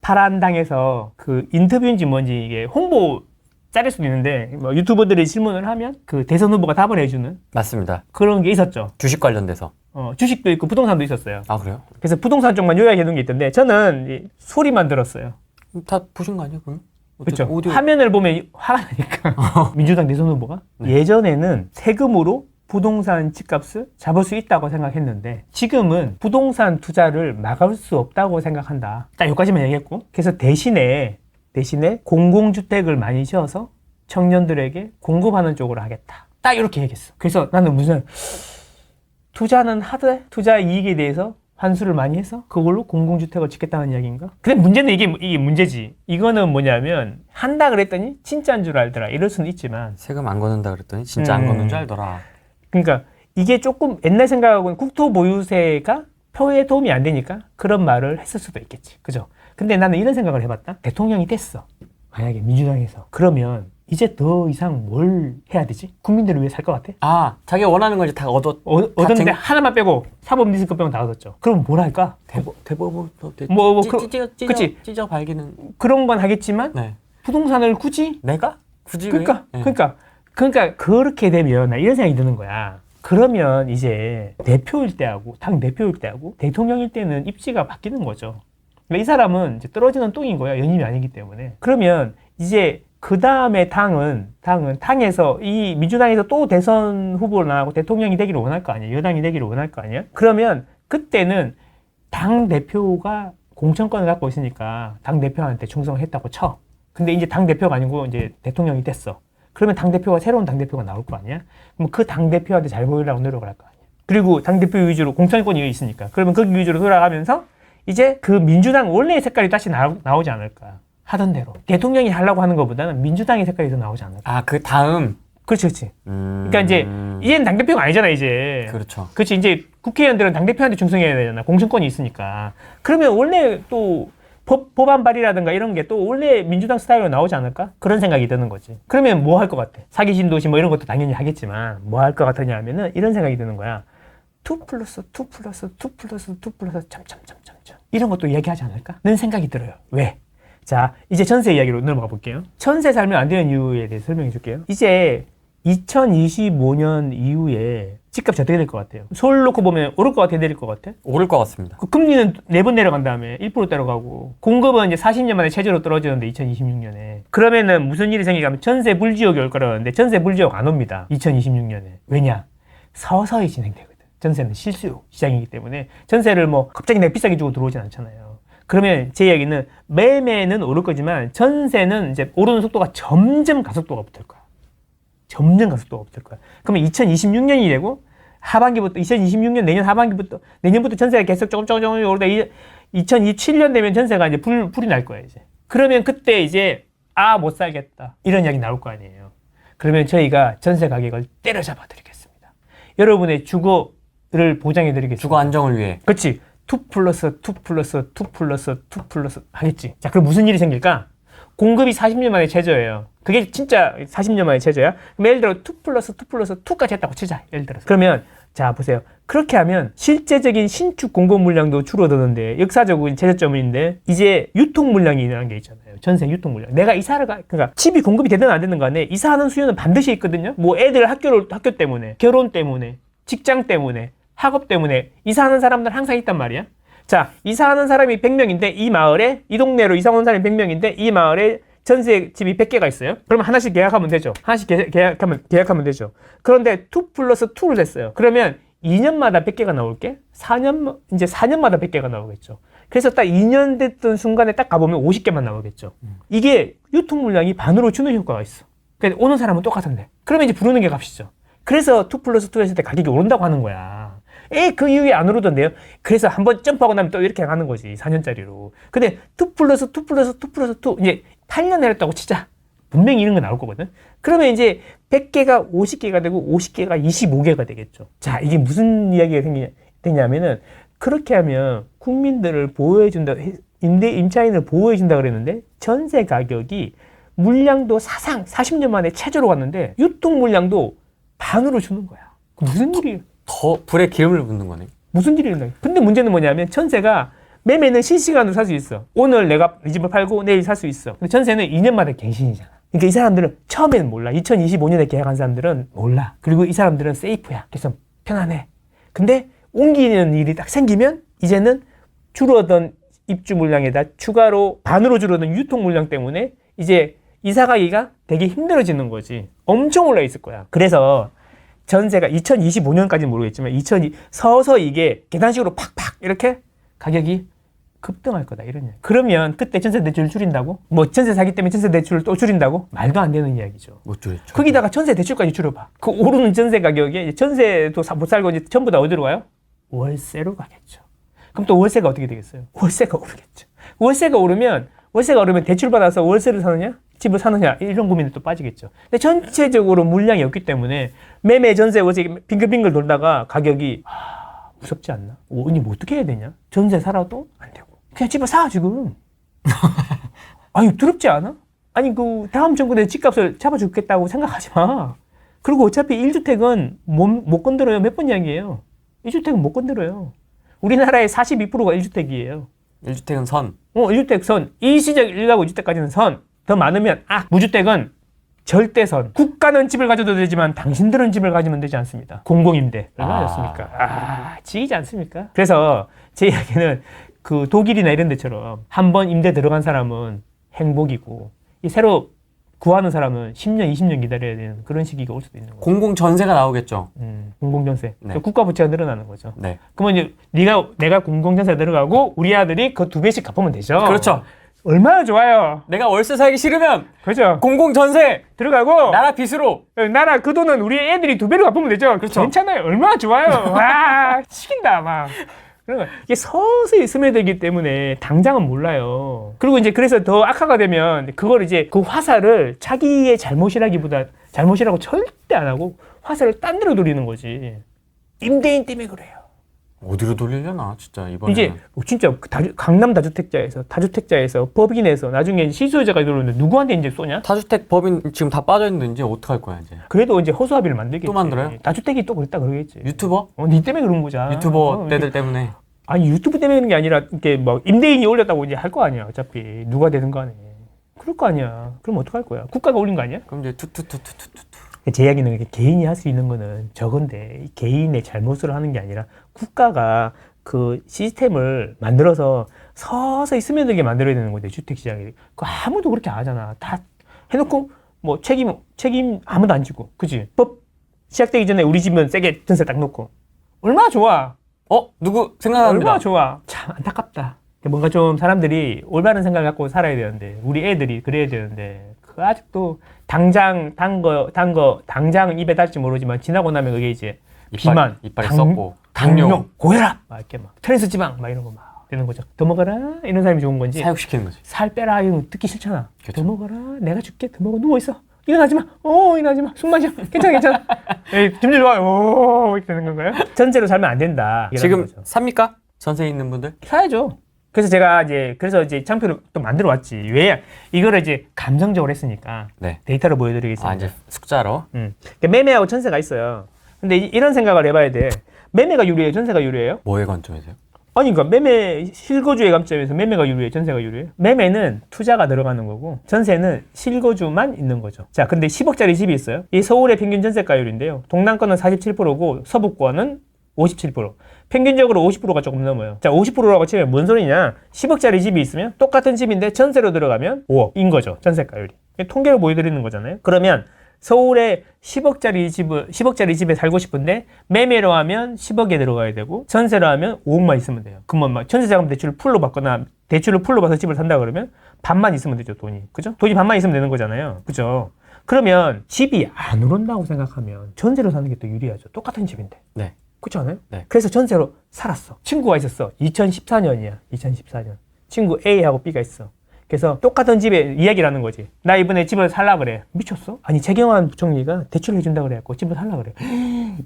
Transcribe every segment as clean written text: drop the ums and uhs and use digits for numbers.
파란당에서 그 인터뷰인지 뭔지 이게 홍보 짤일 수도 있는데 뭐 유튜버들이 질문을 하면 그 대선 후보가 답을 해주는 맞습니다. 그런 게 있었죠. 주식 관련돼서. 주식도 있고 부동산도 있었어요. 아, 그래요? 그래서 부동산 쪽만 요약해 놓은 게 있던데 저는 이 소리만 들었어요. 다 보신 거 아니에요, 그럼? 그렇죠. 오디오. 화면을 보면 화가 나니까. 민주당 대선 후보가 예전에는 세금으로 부동산 집값을 잡을 수 있다고 생각했는데 지금은 부동산 투자를 막을 수 없다고 생각한다. 딱 여기까지만 얘기했고 그래서 대신에 공공주택을 많이 지어서 청년들에게 공급하는 쪽으로 하겠다. 딱 이렇게 얘기했어. 그래서 나는 무슨 투자는 하되 투자 이익에 대해서 환수를 많이 해서 그걸로 공공주택을 짓겠다는 이야기인가? 근데 문제는 이게 문제지. 이거는 뭐냐면 한다 그랬더니 진짜인 줄 알더라. 이럴 수는 있지만 세금 안 걷는다 그랬더니 진짜 안 걷는 줄 알더라. 그러니까 이게 조금 옛날 생각하고는 국토보유세가 표에 도움이 안 되니까 그런 말을 했을 수도 있겠지. 그죠? 근데 나는 이런 생각을 해봤다. 대통령이 됐어. 만약에 민주당에서. 그러면 이제 더 이상 뭘 해야 되지? 국민들을 위해 살 것 같아? 아, 자기가 원하는 걸 이제 다 얻었는데 하나만 빼고 사법리스크 빼고 다 얻었죠. 그럼 뭘 할까? 대법원 찢어 발기는 그런 건 하겠지만 네. 부동산을 굳이? 내가? 굳이 그러니까 네. 그러니까 그렇게 되면 나 이런 생각이 드는 거야. 그러면 이제 대표일 때하고 당 대표일 때하고 대통령일 때는 입지가 바뀌는 거죠. 그러니까 이 사람은 이제 떨어지는 똥인 거야. 연임이 아니기 때문에. 그러면 이제 그 다음에 당에서 이 민주당에서 또 대선 후보를 나가고 대통령이 되기를 원할 거 아니야. 여당이 되기를 원할 거 아니야. 그러면 그때는 당 대표가 공천권을 갖고 있으니까 당 대표한테 충성했다고 쳐. 근데 이제 당 대표가 아니고 이제 대통령이 됐어. 그러면 당 대표가 새로운 당 대표가 나올 거 아니야. 그럼 그 당 대표한테 잘 보이려고 노력을 할 거 아니야. 그리고 당 대표 위주로 공천권이 있으니까. 그러면 거기 위주로 돌아가면서 이제 그 민주당 원래의 색깔이 다시 나오지 않을까. 하던 대로. 대통령이 하려고 하는 것보다는 민주당의 색깔이 더 나오지 않을까. 아, 그 다음. 그렇지. 그러니까 이제 이제는 당대표가 아니잖아, 이제. 그렇죠. 그렇지. 이제 국회의원들은 당대표한테 충성해야 되잖아. 공천권이 있으니까. 그러면 원래 또 법안 발의라든가 이런 게 또 원래 민주당 스타일로 나오지 않을까? 그런 생각이 드는 거지. 그러면 뭐 할 것 같아? 사기 신도시 뭐 이런 것도 당연히 하겠지만 뭐 할 것 같으냐 하면은 이런 생각이 드는 거야. 2+2+2+2+2+. 이런 것도 얘기하지 않을까? 는 생각이 들어요. 왜? 자, 이제 전세 이야기로 넘어가 볼게요. 전세 살면 안 되는 이유에 대해서 설명해 줄게요. 이제 2025년 이후에 집값이 어떻게 될 것 같아요? 서울 놓고 보면 오를 것 같아, 내릴 것 같아? 오를 것 같습니다. 그 금리는 4번 내려간 다음에 1%대로 가고 공급은 이제 40년 만에 최저로 떨어지는데 2026년에 그러면은 무슨 일이 생기냐면 전세 불지역이 올 거라는데 전세 불지역 안 옵니다. 2026년에. 왜냐? 서서히 진행되거든. 전세는 실수 시장이기 때문에 전세를 뭐 갑자기 내가 비싸게 주고 들어오진 않잖아요. 그러면 제 이야기는 매매는 오를 거지만 전세는 이제 오르는 속도가 점점 가속도가 붙을 거야. 점점 가속도가 붙을 거야. 그러면 2026년이 되고 하반기부터 2026년 내년부터 전세가 계속 조금 오르다 2027년 되면 전세가 이제 불이 날 거야 이제. 그러면 그때 이제 못 살겠다 이런 이야기 나올 거 아니에요. 그러면 저희가 전세 가격을 때려잡아 드리겠습니다. 여러분의 주거를 보장해 드리겠습니다. 주거 안정을 위해. 그렇지. 2+2+2+2+2 하겠지. 자, 그럼 무슨 일이 생길까? 공급이 40년 만에 최저예요. 그게 진짜 40년 만에 최저야? 그럼 예를 들어 2+2+2까지 했다고 치자. 예를 들어서. 그러면 자, 보세요. 그렇게 하면 실제적인 신축 공급 물량도 줄어드는데 역사적인 최저점인데 이제 유통 물량이라는 게 있잖아요. 전세 유통 물량. 내가 이사를 그러니까 집이 공급이 되든 안 되든 간에 이사하는 수요는 반드시 있거든요. 뭐 애들 학교 때문에, 결혼 때문에, 직장 때문에, 학업 때문에 이사하는 사람들 항상 있단 말이야. 자, 이사하는 사람이 100명인데 이 마을에 이 동네로 이사 온 사람이 100명인데 이 마을에 전세 집이 100개가 있어요. 그러면 하나씩 계약하면 되죠. 하나씩 계약하면 되죠. 그런데 2+2를 했어요. 그러면 2년마다 100개가 나올게? 4년마다 100개가 나오겠죠. 그래서 딱 2년 됐던 순간에 딱 가보면 50개만 나오겠죠. 이게 유통 물량이 반으로 주는 효과가 있어. 그러니까 오는 사람은 똑같은데. 그러면 이제 부르는 게 값이죠. 그래서 2+2 했을 때 가격이 오른다고 하는 거야. 그 이후에 안 오르던데요? 그래서 한번 점프하고 나면 또 이렇게 가는 거지. 4년짜리로. 근데 2+2+2+2 이제 8년 내렸다고 치자. 분명히 이런 거 나올 거거든. 그러면 이제 100개가 50개가 되고 50개가 25개가 되겠죠. 자, 이게 무슨 이야기가 되냐면은 그렇게 하면 국민들을 보호해준다, 임차인을 보호해준다 그랬는데 전세 가격이 물량도 사상 40년 만에 최저로 갔는데 유통 물량도 반으로 주는 거야. 무슨 일이? 더 불에 기름을 붓는 거네. 무슨 일이 일어나? 근데 문제는 뭐냐면 전세가 매매는 실시간으로 살 수 있어. 오늘 내가 이 집을 팔고 내일 살 수 있어. 근데 전세는 2년마다 갱신이잖아. 그러니까 이 사람들은 처음에는 몰라. 2025년에 계약한 사람들은 몰라. 그리고 이 사람들은 세이프야. 그래서 편안해. 근데 옮기는 일이 딱 생기면 이제는 줄어든 입주 물량에다 추가로 반으로 줄어든 유통 물량 때문에 이제 이사 가기가 되게 힘들어지는 거지. 엄청 올라 있을 거야. 그래서 전세가 2025년까지는 모르겠지만 서서히 이게 계단식으로 팍팍 이렇게 가격이 급등할 거다 이런 이야기. 그러면 그때 전세 대출을 줄인다고? 뭐 전세 사기 때문에 전세 대출을 또 줄인다고? 말도 안 되는 이야기죠. 못 줄였죠. 거기다가 전세 대출까지 줄여봐. 그 오르는 전세 가격에 전세도 못 살고 이제 전부 다 어디로 가요? 월세로 가겠죠. 그럼 또 월세가 어떻게 되겠어요? 월세가 오르겠죠. 월세가 오르면 대출 받아서 월세를 사느냐? 집을 사느냐? 이런 고민이 또 빠지겠죠. 근데 전체적으로 물량이 없기 때문에 매매 전세 월세 빙글빙글 돌다가 가격이 무섭지 않나? 언니 뭐 어떻게 해야 되냐? 전세 살아도 안 되고. 그냥 집을 사, 지금. 아니, 두렵지 않아? 아니, 그, 다음 정부에 집값을 잡아주겠다고 생각하지 마. 그리고 어차피 1주택은 못 건드려요. 몇 번 이야기예요. 1주택은 못 건드려요. 우리나라의 42%가 1주택이에요. 1주택은 선. 1주택 선. 일시적 1가구 2주택까지는 선. 더 많으면, 무주택은 절대 선. 국가는 집을 가져도 되지만 당신들은 집을 가지면 되지 않습니다. 공공임대. 얼마였습니까? 지기지 않습니까? 그래서 제 이야기는 그 독일이나 이런 데처럼 한 번 임대 들어간 사람은 행복이고 이 새로 구하는 사람은 10년, 20년 기다려야 되는 그런 시기가 올 수도 있는 거죠. 공공전세가 나오겠죠. 공공전세. 네. 국가 부채가 늘어나는 거죠. 네. 그러면 이제 내가 공공전세 들어가고 우리 아들이 그 2배씩 갚으면 되죠. 그렇죠. 얼마나 좋아요. 내가 월세 살기 싫으면 그렇죠. 공공전세 들어가고 나라 빚으로 나라 그 돈은 우리 애들이 2배로 갚으면 되죠. 그렇죠. 괜찮아요. 얼마나 좋아요. 와, 치긴다 막. 그러니까 이게 서서히 스며들기 때문에 당장은 몰라요. 그리고 이제 그래서 더 악화가 되면 그걸 이제 그 화살을 자기의 잘못이라고 절대 안 하고 화살을 딴 데로 돌리는 거지. 임대인 때문에 그래요. 어디로 돌리려나 진짜 이번에. 이제 진짜 강남 다주택자에서 법인에서 나중에 실수요자가 들어오는데 누구한테 이제 쏘냐? 다주택 법인 지금 다 빠져있는데 이제 어떡할 거야 이제. 그래도 이제 허수아비를 만들겠지. 또 만들어요? 다주택이 또 그랬다 그러겠지. 유튜버? 니 때문에 그런 거잖아. 유튜버 때들 때문에. 아니 유튜브 때문에 그런 게 아니라 이렇게 뭐 임대인이 올렸다고 이제 할 거 아니야. 어차피 누가 되든 간에. 그럴 거 아니야. 그럼 어떡할 거야? 국가가 올린 거 아니야? 그럼 이제 투투투투투투. 제 이야기는 이렇게 개인이 할 수 있는 거는 저건데 개인의 잘못으로 하는 게 아니라 국가가 그 시스템을 만들어서 서서히 스며들게 만들어야 되는 건데 주택시장이 그 아무도 그렇게 안 하잖아. 다 해놓고 뭐 책임 아무도 안 지고 그지? 법 시작되기 전에 우리 집은 세게 전세 딱 놓고 얼마나 좋아. 누구 생각납니다. 얼마나 좋아. 참 안타깝다. 뭔가 좀 사람들이 올바른 생각을 갖고 살아야 되는데 우리 애들이 그래야 되는데 그 아직도 당장 당장 입에 닿을지 모르지만 지나고 나면 그게 이제 비만, 이빨이 썩고 당뇨, 고혈압 막 이렇게 막 트랜스 지방 막 이런 거 막 되는 거죠. 더 먹어라 이런 사람이 좋은 건지 사육시키는 거지. 살 빼라 이런 거 듣기 싫잖아. 그쵸. 더 먹어라 내가 줄게 더 먹어 누워 있어 일어나지 마. 일어나지 마. 숨 마셔. 괜찮아. 기분 좋아요. 이렇게 되는 건가요? 전세로 살면 안 된다. 지금 거죠. 삽니까? 전세 있는 분들? 사야죠. 그래서 제가 이제 장표를 또 만들어 왔지. 왜? 이거를 이제 감정적으로 했으니까. 네. 데이터로 보여드리겠습니다. 이제 숫자로. 그러니까 매매하고 전세가 있어요. 근데 이런 생각을 해봐야 돼. 매매가 유리해요? 전세가 유리해요? 뭐의 관점이세요? 아니, 그러니까 매매, 실거주의 관점에서 매매가 유리해요? 전세가 유리해요? 매매는 투자가 들어가는 거고, 전세는 실거주만 있는 거죠. 자, 근데 10억짜리 집이 있어요. 이 서울의 평균 전세가율인데요. 동남권은 47%고, 서부권은 57%. 평균적으로 50%가 조금 넘어요. 자, 50%라고 치면 뭔 소리냐? 10억짜리 집이 있으면 똑같은 집인데 전세로 들어가면 5억인 거죠. 전세가율이. 통계로 보여드리는 거잖아요. 그러면 서울에 10억짜리 집에 살고 싶은데 매매로 하면 10억에 들어가야 되고 전세로 하면 5억만 있으면 돼요. 그러면 막 전세자금 대출을 풀로 받거나 대출을 풀로 받아서 집을 산다 그러면 반만 있으면 되죠, 돈이. 그죠? 돈이 반만 있으면 되는 거잖아요. 그죠? 그러면 집이 안 오른다고 생각하면 전세로 사는 게 또 유리하죠. 똑같은 집인데. 네. 그렇지 않아요? 네. 그래서 전세로 살았어. 친구가 있었어. 2014년이야. 2014년. 친구 A하고 B가 있어. 그래서 똑같은 집에 이야기를 하는 거지. 나 이번에 집을 살라 그래. 미쳤어? 아니 최경환 부총리가 대출을 해준다 그래갖고 집을 살라 그래.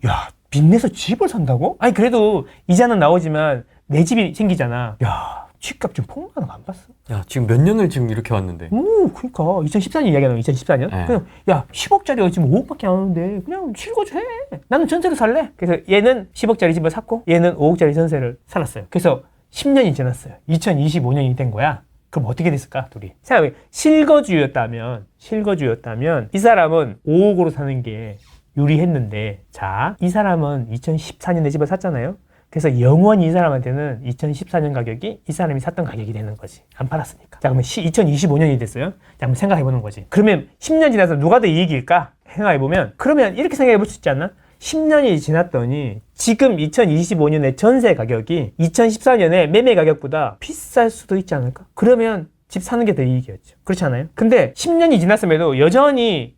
야, 빚내서 집을 산다고? 아니 그래도 이자는 나오지만 내 집이 생기잖아. 야, 집값 지금 폭락하는 거 안 봤어? 야, 지금 몇 년을 지금 이렇게 왔는데. 그러니까 2014년 이야기하는 2014년. 네. 그냥 야 10억짜리가 지금 5억밖에 안 하는데 그냥 실거주 해. 나는 전세로 살래. 그래서 얘는 10억짜리 집을 샀고 얘는 5억짜리 전세를 살았어요. 그래서 10년이 지났어요. 2025년이 된 거야. 그럼 어떻게 됐을까, 둘이? 생각해. 실거주였다면 이 사람은 5억으로 사는 게 유리했는데, 자, 이 사람은 2014년에 집을 샀잖아요. 그래서 영원히 이 사람한테는 2014년 가격이 이 사람이 샀던 가격이 되는 거지. 안 팔았으니까. 자, 그러면 2025년이 됐어요. 자, 한번 생각해 보는 거지. 그러면 10년 지나서 누가 더 이익일까? 생각해 보면, 그러면 이렇게 생각해 볼 수 있지 않나? 10년이 지났더니 지금 2025년의 전세 가격이 2014년에 매매 가격보다 비쌀 수도 있지 않을까? 그러면 집 사는 게 더 이익이었죠. 그렇지 않아요? 근데 10년이 지났음에도 여전히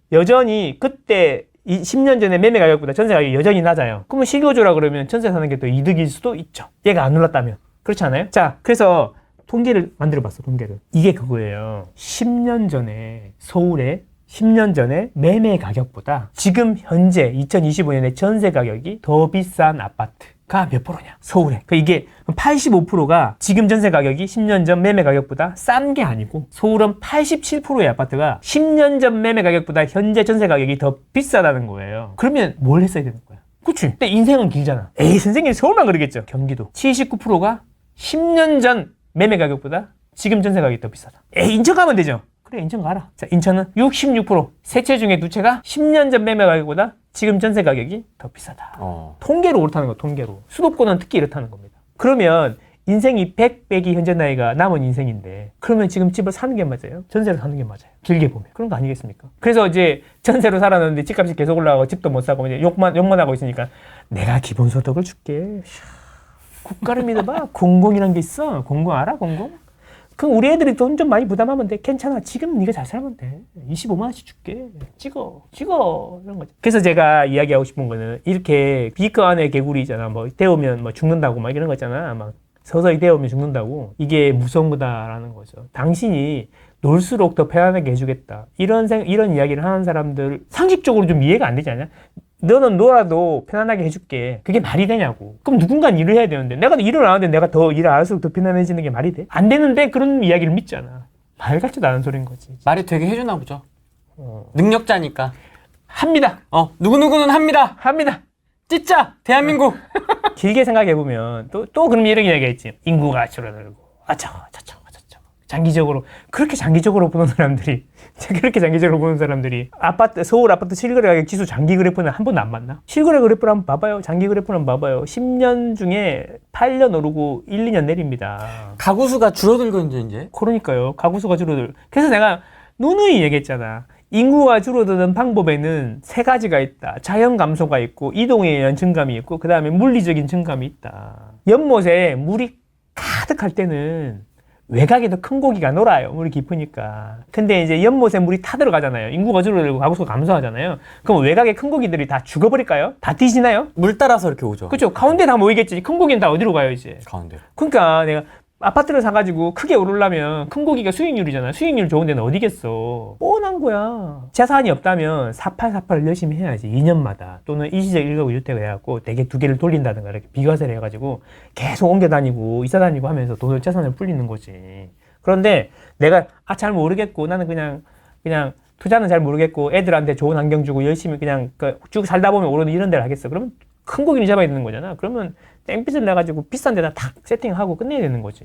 그때 10년 전에 매매 가격보다 전세 가격이 여전히 낮아요. 그러면 실거주라 그러면 전세 사는 게 더 이득일 수도 있죠. 얘가 안 올랐다면. 그렇지 않아요? 자, 그래서 통계를 만들어 봤어, 통계를. 이게 그거예요. 10년 전에 서울에 10년 전에 매매 가격보다 지금 현재 2025년에 전세 가격이 더 비싼 아파트가 몇 프로냐? 서울에. 그러니까 이게 85%가 지금 전세 가격이 10년 전 매매 가격보다 싼 게 아니고 서울은 87%의 아파트가 10년 전 매매 가격보다 현재 전세 가격이 더 비싸다는 거예요. 그러면 뭘 했어야 되는 거야? 그치? 근데 인생은 길잖아. 에이, 선생님 서울만 그러겠죠. 경기도 79%가 10년 전 매매 가격보다 지금 전세 가격이 더 비싸다. 에이, 인천 가면 되죠. 그래, 인천 가라. 자, 인천은 66%. 세 채 중에 두 채가 10년 전 매매 가격보다 지금 전세 가격이 더 비싸다. 통계로 그렇다는 거, 통계로. 수도권은 특히 이렇다는 겁니다. 그러면 인생이 100 빼기 현재 나이가 남은 인생인데, 그러면 지금 집을 사는 게 맞아요? 전세로 사는 게 맞아요? 길게 보면. 그런 거 아니겠습니까? 그래서 이제 전세로 살았는데 집값이 계속 올라가고 집도 못 사고 이제 욕만 하고 있으니까 내가 기본소득을 줄게. 국가를 믿어봐. 공공이란 게 있어. 공공 알아? 공공? 그럼 우리 애들이 돈 좀 많이 부담하면 돼. 괜찮아. 지금 네가 잘 살면 돼. 25만 원씩 줄게. 찍어. 이런 거죠. 그래서 제가 이야기하고 싶은 거는 이렇게 비커 안에 개구리잖아. 뭐 데우면 뭐 죽는다고 막 이런 거 있잖아. 막 서서히 데우면 죽는다고. 이게 무서운 거다라는 거죠. 당신이 놀수록 더 편안하게 해주겠다. 이런 이야기를 하는 사람들 상식적으로 좀 이해가 안 되지 않냐? 너는 놀아도 편안하게 해줄게. 그게 말이 되냐고. 그럼 누군가는 일을 해야 되는데 내가 일을 안 하는데 내가 더 일을 안 할수록 더 편안해지는 게 말이 돼? 안 되는데 그런 이야기를 믿잖아. 말 같지도 않은 소리인 거지. 말이 되게 해주나 보죠. 능력자니까. 합니다. 누구누구는 합니다. 찢자 대한민국. 길게 생각해보면 또 그럼 이런 이야기가 있지. 인구가 줄어들고 저쩌고 장기적으로 그렇게 장기적으로 보는 사람들이 서울 아파트 실거래 가격 지수 장기 그래프는 한 번도 안 봤나? 실거래 그래프를 한번 봐봐요. 장기 그래프를 한번 봐봐요. 10년 중에 8년 오르고 1, 2년 내립니다. 가구 수가 줄어들거든요, 이제. 그러니까요. 가구 수가 줄어들. 그래서 내가 누누이 얘기했잖아. 인구가 줄어드는 방법에는 세 가지가 있다. 자연 감소가 있고 이동에 의한 증감이 있고 그 다음에 물리적인 증감이 있다. 연못에 물이 가득할 때는 외곽에도 큰 고기가 놀아요. 물이 깊으니까. 근데 이제 연못에 물이 타들어가잖아요. 인구가 줄어들고 가구수가 감소하잖아요. 그럼 외곽에 큰 고기들이 다 죽어버릴까요? 다 뒤지나요? 물 따라서 이렇게 오죠. 그렇죠. 가운데 다 모이겠지. 큰 고기는 다 어디로 가요, 이제? 가운데. 그러니까 내가 아파트를 사가지고 크게 오르려면 큰 고기가 수익률이잖아. 수익률 좋은 데는 어디겠어. 뻔한 거야. 재산이 없다면 4848을 열심히 해야지. 2년마다. 또는 일시적 1가구 주택을 해갖고 대개 두 개를 돌린다든가 이렇게 비과세를 해가지고 계속 옮겨 다니고 이사 다니고 하면서 돈을 재산을 불리는 거지. 그런데 내가 잘 모르겠고 나는 그냥 투자는 잘 모르겠고 애들한테 좋은 환경 주고 열심히 그냥 쭉 살다 보면 오르는 이런 데를 하겠어. 그러면 큰 고기를 잡아야 되는 거잖아. 그러면 땡빛을 내가지고 비싼 데다 탁 세팅하고 끝내야 되는 거지.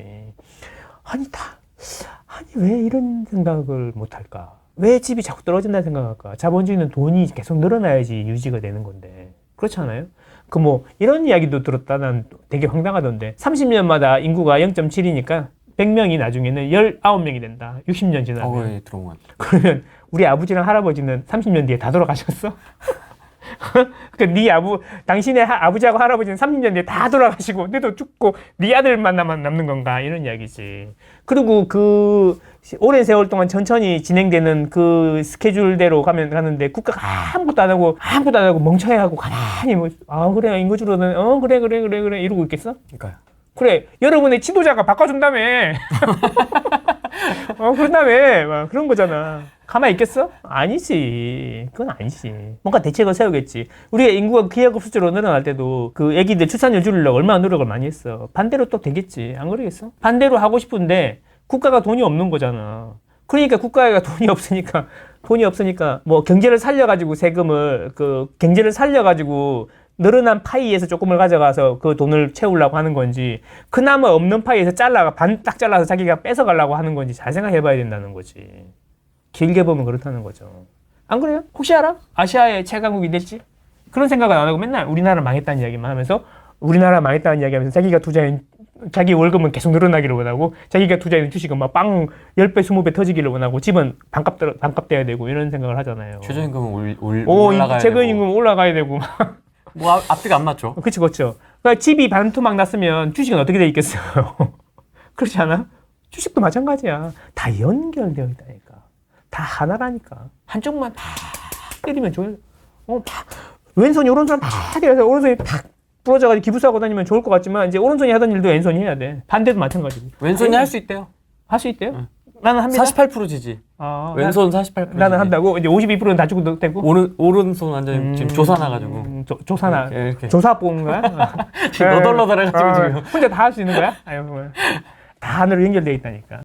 아니 왜 이런 생각을 못할까? 왜 집이 자꾸 떨어진다는 생각할까? 자본주의는 돈이 계속 늘어나야지 유지가 되는 건데. 그렇지 않아요? 이런 이야기도 들었다. 난 되게 황당하던데. 30년마다 인구가 0.7이니까 100명이 나중에는 19명이 된다. 60년 지나면. 예, 들어온 것 같아요. 그러면 우리 아버지랑 할아버지는 30년 뒤에 다 돌아가셨어? 당신의 아버지하고 할아버지는 30년 뒤에 다 돌아가시고, 너도 죽고, 네 아들만 남는 건가? 이런 이야기지. 그리고 오랜 세월 동안 천천히 진행되는 그 스케줄대로 가는데, 국가가 아무것도 안 하고 멍청해하고 가만히 그래, 인구 줄어드는, 그래, 이러고 있겠어? 그러니까요. 그래, 여러분의 지도자가 바꿔준다며. 그런다며. 그런 거잖아. 가만히 있겠어? 아니지. 그건 아니지. 뭔가 대책을 세우겠지. 우리가 인구가 기하급수적으로 늘어날 때도 그 애기들 출산율 줄이려고 얼마나 노력을 많이 했어. 반대로 또 되겠지. 안 그러겠어? 반대로 하고 싶은데 국가가 돈이 없는 거잖아. 그러니까 국가가 돈이 없으니까 경제를 살려가지고 늘어난 파이에서 조금을 가져가서 그 돈을 채우려고 하는 건지 그나마 없는 파이에서 반 딱 잘라서 자기가 뺏어가려고 하는 건지 잘 생각해봐야 된다는 거지. 길게 보면 그렇다는 거죠. 안 그래요? 혹시 알아? 아시아의 최강국이 될지? 그런 생각을 안 하고 맨날 우리나라 망했다는 이야기만 하면서 우리나라 망했다는 이야기하면서 자기가 투자한 자기 월급은 계속 늘어나기를 원하고 자기가 투자한 주식은 막 빵 10배, 20배 터지기를 원하고 집은 반값 돼야 되고 이런 생각을 하잖아요. 최저임금은 올라가야 되고. 최저임금 올라가야 되고 뭐 앞뒤가 안 맞죠. 그치, 그렇죠. 그러니까 집이 반토막 났으면 주식은 어떻게 돼 있겠어요? 그렇지 않아? 주식도 마찬가지야. 다 연결되어 있다니까. 다 하나라니까. 한쪽만 팍 때리면 왼손이 오른손을 팍 때려서 오른손이 팍 부러져가지고 기부사하고 다니면 좋을 것 같지만 이제 오른손이 하던 일도 왼손이 해야 돼. 반대도 마찬가지고. 왼손이 할 수 있대요. 할 수 있대요? 응. 나는 합니다. 48% 지지. 왼손 48%. 나는 한다고. 이제 52%는 다 주고 되고. 오른손 완전 지금 조사나가지고. 조사나. 이렇게. 조사 뽑은 거야? 지금 너덜너덜해가지고 지금. 혼자 다 할 수 있는 거야? 아유, 다 하늘로 연결되어 있다니까.